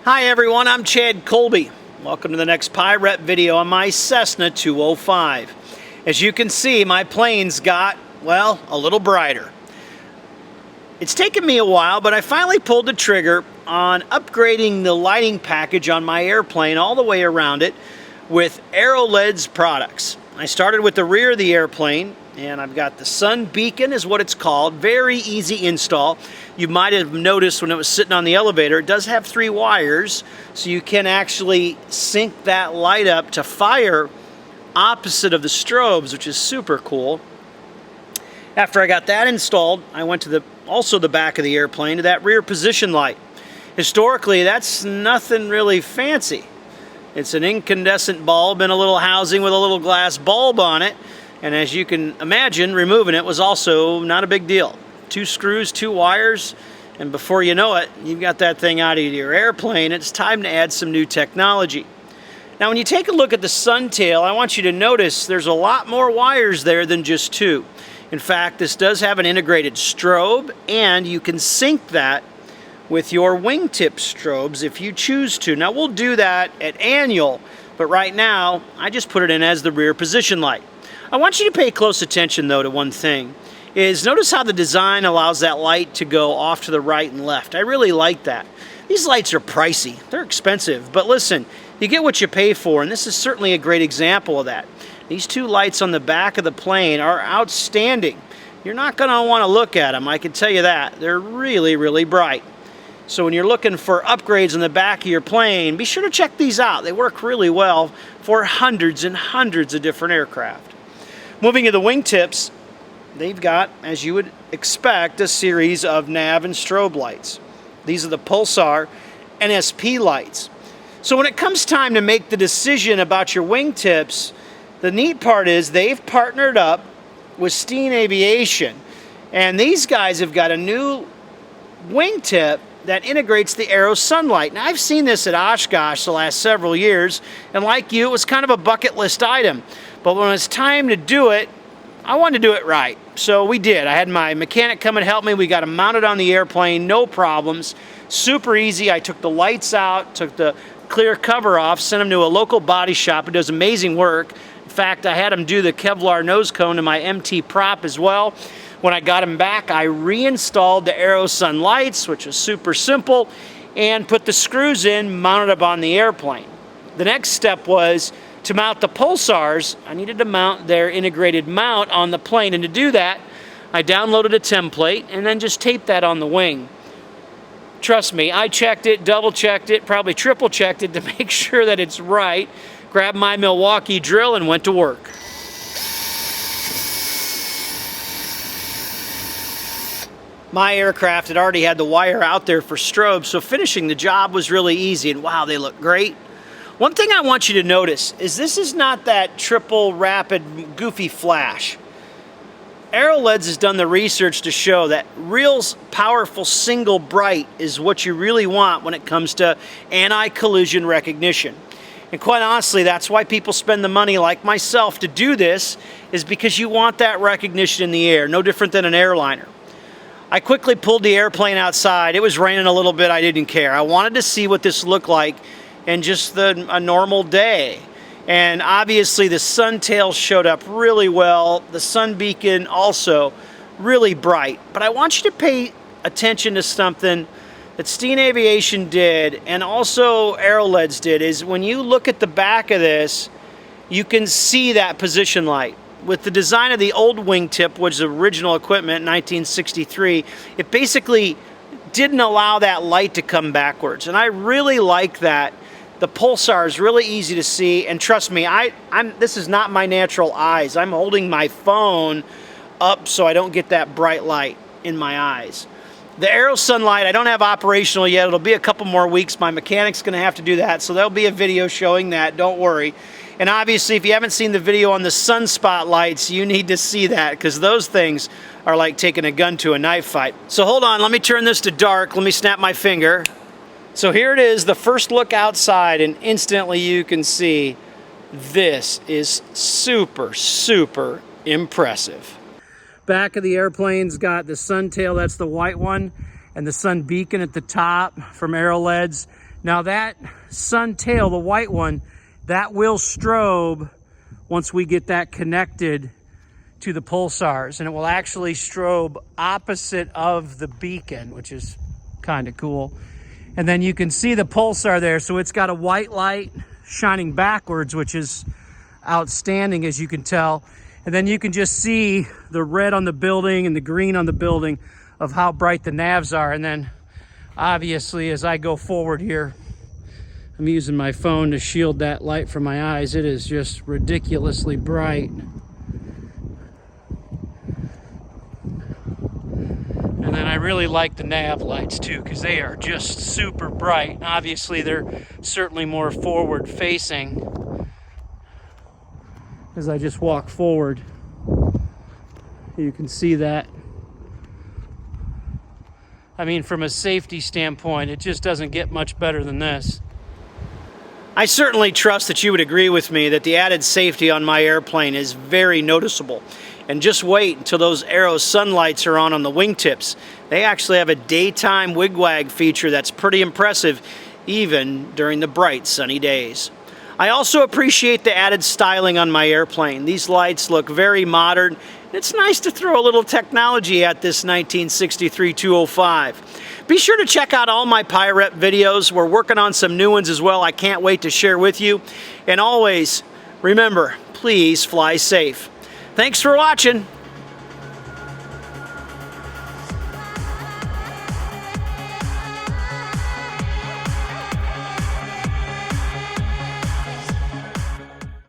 Hi everyone, I'm Chad Colby. Welcome to the next PIREP video on my Cessna 205. As you can see, my plane's got, well, a little brighter. It's taken me a while, but I finally pulled the trigger on upgrading the lighting package on my airplane all the way around it with AEROLEDs products. I started with the rear of the airplane, and I've got the sun beacon is what it's called. Very easy install. You might have noticed when it was sitting on the elevator, it does have 3 wires, so you can actually sync that light up to fire opposite of the strobes, which is super cool. After I got that installed, I went to also the back of the airplane to that rear position light. Historically, that's nothing really fancy. It's an incandescent bulb in a little housing with a little glass bulb on it. And as you can imagine, removing it was also not a big deal. 2 screws, 2 wires, and before you know it, you've got that thing out of your airplane. It's time to add some new technology. Now, when you take a look at the sun tail, I want you to notice there's a lot more wires there than just 2. In fact, this does have an integrated strobe, and you can sync that with your wingtip strobes if you choose to. Now, we'll do that at annual, but right now, I just put it in as the rear position light. I want you to pay close attention, though, to one thing. Notice how the design allows that light to go off to the right and left. I really like that. These lights are pricey. They're expensive, but listen, you get what you pay for, and this is certainly a great example of that. These 2 lights on the back of the plane are outstanding. You're not going to want to look at them, I can tell you that. They're really, really bright. So when you're looking for upgrades on the back of your plane, be sure to check these out. They work really well for hundreds and hundreds of different aircraft. Moving to the wingtips, they've got, as you would expect, a series of nav and strobe lights. These are the Pulsar NSP lights. So when it comes time to make the decision about your wingtips, the neat part is they've partnered up with Steen Aviation, and these guys have got a new wingtip that integrates the Aero sunlight. Now, I've seen this at Oshkosh the last several years, and like you, it was kind of a bucket list item. But when it's time to do it, I wanted to do it right. So we did. I had my mechanic come and help me. We got them mounted on the airplane, no problems. Super easy. I took the lights out, took the clear cover off, sent them to a local body shop who does amazing work. In fact, I had them do the Kevlar nose cone to my MT prop as well. When I got them back, I reinstalled the Aero Sun lights, which was super simple, and put the screws in, mounted up on the airplane. The next step was to mount the Pulsars. I needed to mount their integrated mount on the plane, and to do that, I downloaded a template and then just taped that on the wing. Trust me, I checked it, double-checked it, probably triple-checked it to make sure that it's right. Grabbed my Milwaukee drill and went to work. My aircraft had already had the wire out there for strobes, so finishing the job was really easy, and wow, they look great. One thing I want you to notice is this is not that triple rapid goofy flash. AEROLEDs has done the research to show that real powerful single bright is what you really want when it comes to anti-collision recognition. And quite honestly, that's why people spend the money like myself to do this, is because you want that recognition in the air, no different than an airliner. I quickly pulled the airplane outside. It was raining a little bit. I didn't care. I wanted to see what this looked like in just a normal day. And obviously the sun tail showed up really well. The sun beacon also really bright. But I want you to pay attention to something that Steen Aviation did and also AEROLEDs did, is when you look at the back of this, you can see that position light. With the design of the old wingtip, which is original equipment in 1963, it basically didn't allow that light to come backwards. And I really like that. The Pulsar is really easy to see, and trust me, this is not my natural eyes. I'm holding my phone up so I don't get that bright light in my eyes. The Aero Sunlight, I don't have operational yet. It'll be a couple more weeks. My mechanic's going to have to do that, so there'll be a video showing that. Don't worry. And obviously, if you haven't seen the video on the sunspot lights, you need to see that, because those things are like taking a gun to a knife fight. So hold on, let me turn this to dark. Let me snap my finger. So here it is, the first look outside, and instantly you can see this is super, super impressive. Back of the airplane's got the sun tail, that's the white one, and the sun beacon at the top from AEROLEDs. Now that sun tail, the white one, that will strobe once we get that connected to the pulsars, and it will actually strobe opposite of the beacon, which is kind of cool. And then you can see the pulsar there, so it's got a white light shining backwards, which is outstanding, as you can tell. And then you can just see the red on the building and the green on the building of how bright the navs are. And then obviously as I go forward here, I'm using my phone to shield that light from my eyes. It is just ridiculously bright. And then I really like the nav lights too, because they are just super bright. Obviously they're certainly more forward facing. As I just walk forward, you can see that. I mean, from a safety standpoint, it just doesn't get much better than this. I certainly trust that you would agree with me that the added safety on my airplane is very noticeable. And just wait until those Aero sunlights are on the wingtips. They actually have a daytime wigwag feature that's pretty impressive, even during the bright sunny days. I also appreciate the added styling on my airplane. These lights look very modern. It's nice to throw a little technology at this 1963-205. Be sure to check out all my PIREP videos. We're working on some new ones as well I can't wait to share with you. And always, remember, please fly safe. Thanks for watching.